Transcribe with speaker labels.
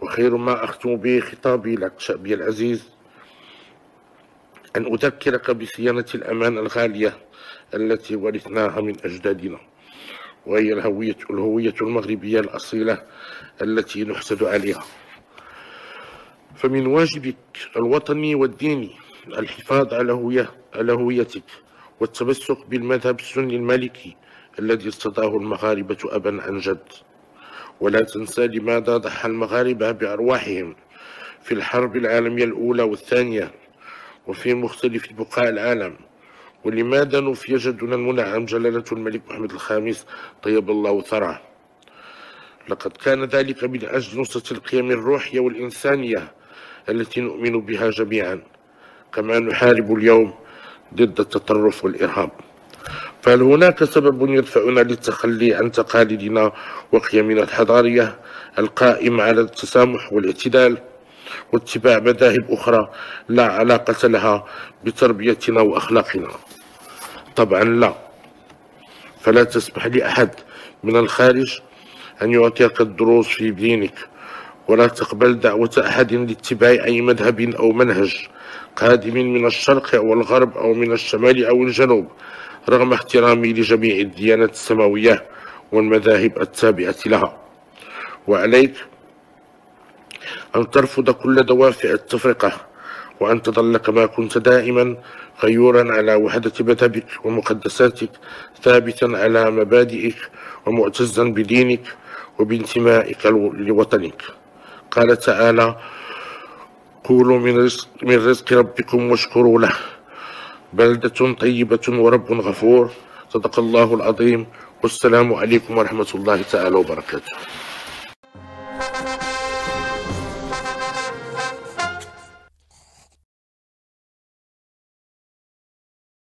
Speaker 1: وخير ما أختم به خطابي لك شعبي العزيز أن أذكرك بصيانة الأمانة الغالية التي ورثناها من أجدادنا، وهي الهوية المغربية الأصيلة التي نحسد عليها. فمن واجبك الوطني والديني الحفاظ على هويتك والتمسك بالمذهب السني المالكي الذي ارتضاه المغاربة أبا عن جد. ولا تنسى لماذا ضحى المغاربة بأرواحهم في الحرب العالمية الأولى والثانية وفي مختلف بقاع العالم، ولماذا نفي جدنا المنعم جلالة الملك محمد الخامس طيب الله ثراه. لقد كان ذلك من أجل نصرة القيم الروحية والإنسانية التي نؤمن بها جميعا، كما نحارب اليوم ضد التطرف والإرهاب. فهل هناك سبب يدفعنا للتخلي عن تقاليدنا وقيمنا الحضارية القائمة على التسامح والاعتدال واتباع مذاهب أخرى لا علاقة لها بتربيتنا وأخلاقنا؟ طبعا لا. فلا تسمح لأحد من الخارج أن يعطيك الدروس في دينك، ولا تقبل دعوة أحد لاتباع أي مذهب أو منهج قادم من الشرق أو الغرب أو من الشمال أو الجنوب، رغم احترامي لجميع الديانات السماوية والمذاهب التابعة لها. وعليك أن ترفض كل دوافع التفرقة، وأن تظل كما كنت دائما غيورا على وحدة مذهبك ومقدساتك، ثابتا على مبادئك ومعتزا بدينك وبانتمائك لوطنك. قال تعالى: كلوا من رزق ربكم واشكروا له، بلدة طيبة ورب غفور. صدق الله العظيم، والسلام عليكم ورحمة الله تعالى وبركاته.